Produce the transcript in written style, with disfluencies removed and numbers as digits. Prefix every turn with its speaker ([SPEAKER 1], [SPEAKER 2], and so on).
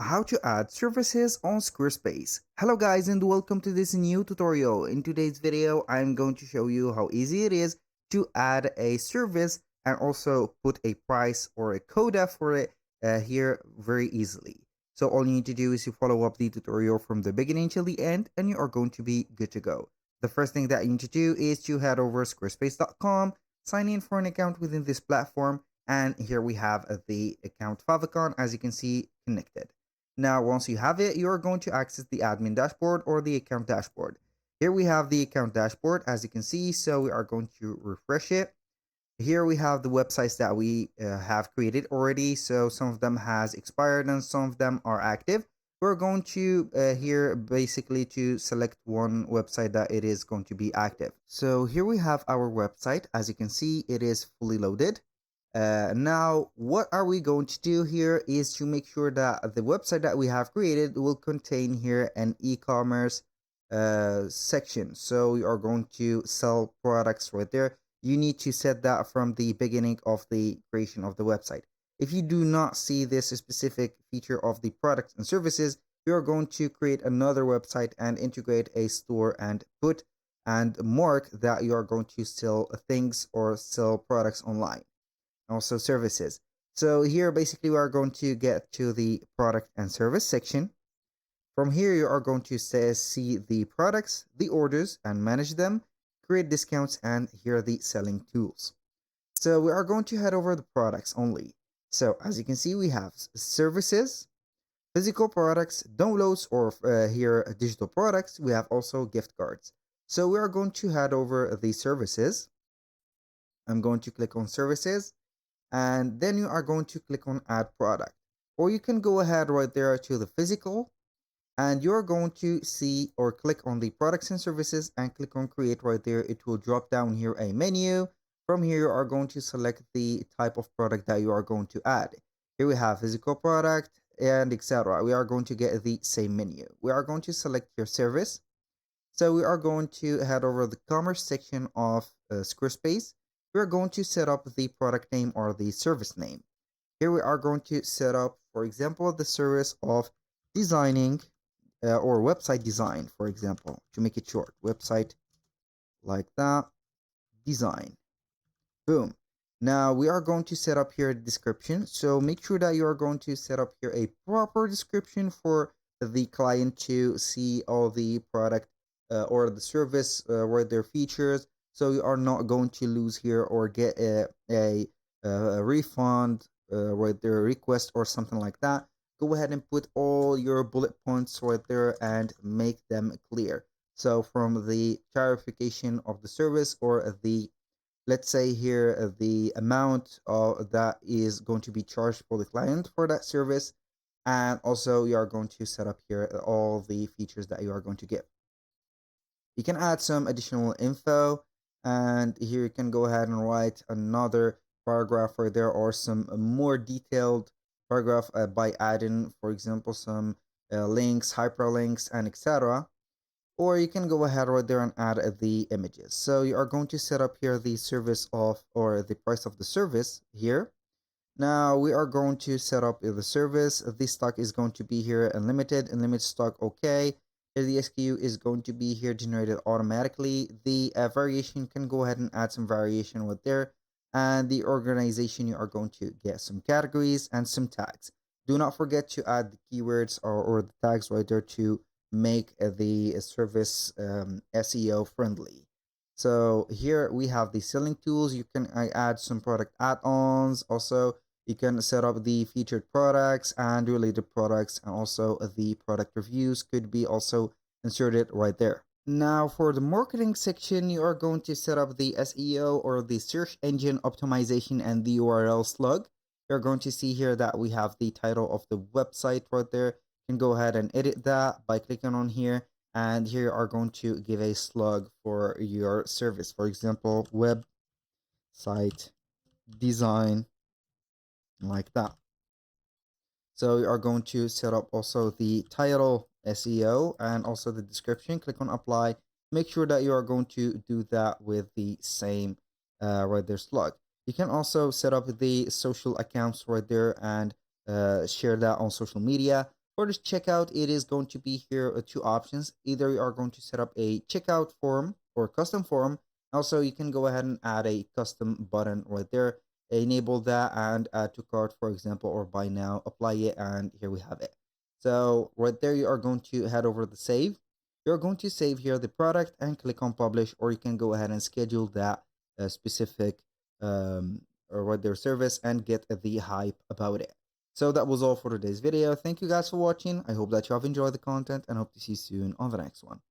[SPEAKER 1] how to add services on Squarespace. Hello guys and welcome to this new tutorial. In today's video, I'm going to show you how easy it is to add a service and also put a price or a coda for it here very easily. So all you need to do is to follow up the tutorial from the beginning till the end and you are going to be good to go. The first thing that you need to do is to head over squarespace.com, sign in for an account within this platform, and here we have the account favicon, as you can see, connected. Now, once you have it, you're going to access the admin dashboard or the account dashboard. Here we have the account dashboard, as you can see, so we are going to refresh it. Here we have the websites that we have created already, so some of them has expired and some of them are active. We're going to here basically to select one website that it is going to be active. So here we have our website. As you can see, it is fully loaded. Now, what are we going to do here is to make sure that the website that we have created will contain here an e-commerce section. So we are going to sell products right there. You need to set that from the beginning of the creation of the website. If you do not see this specific feature of the products and services, you are going to create another website and integrate a store and put and mark that you are going to sell things or sell products online, also services. So here basically we are going to get to the product and service section. From here you are going to see the products, the orders, and manage them, create discounts, and here are the selling tools. So we are going to head over the products only. So as you can see, we have services, physical products, downloads, or here digital products. We have also gift cards. So we are going to head over the services. I'm going to click on services, and then you are going to click on add product, or you can go ahead right there to the physical, and you're going to see or click on the products and services and click on create right there. It will drop down here a menu. From here you are going to select the type of product that you are going to add. Here we have physical product and etc. We are going to get the same menu. We are going to select your service. So we are going to head over the commerce section of Squarespace. We are going to set up the product name or the service name. Here we are going to set up, for example, the service of designing or website design, for example, to make it short, website like that, design. Boom. Now we are going to set up here a description. So make sure that you are going to set up here a proper description for the client to see all the product or the service or their features. So you are not going to lose here or get a refund with their request or something like that. Go ahead and put all your bullet points right there and make them clear. So from the clarification of the service or the, let's say here, the amount that is going to be charged for the client for that service. And also you are going to set up here all the features that you are going to give. You can add some additional info, and here you can go ahead and write another paragraph where there are some more detailed paragraph by adding, for example, some links, hyperlinks, and etc. Or you can go ahead right there and add the images. So you are going to set up here the service of or the price of the service here. Now we are going to set up the service. This stock is going to be here unlimited stock. Okay. Here the SKU is going to be here generated automatically. The variation, can go ahead and add some variation right there. And the organization, you are going to get some categories and some tags. Do not forget to add the keywords or the tags right there to make the service SEO friendly. So here we have the selling tools. You can add some product add-ons. Also, you can set up the featured products and related products, and also the product reviews could be also inserted right there. Now for the marketing section, you are going to set up the SEO or the search engine optimization and the URL slug. You're going to see here that we have the title of the website right there. You can go ahead and edit that by clicking on here, and here you are going to give a slug for your service. For example, website design, like that. So we are going to set up also the title SEO and also the description. Click on apply. Make sure that you are going to do that with the same right there slug. You can also set up the social accounts right there and share that on social media. For this checkout, it is going to be here two options. Either you are going to set up a checkout form or custom form. Also, you can go ahead and add a custom button right there. Enable that and add to cart, for example, or buy now, apply it, and here we have it. So right there, you are going to head over the save. You're going to save here the product and click on publish, or you can go ahead and schedule that specific or right there service and get the hype about it. So that was all for today's video. Thank you guys for watching. I hope that you have enjoyed the content and hope to see you soon on the next one.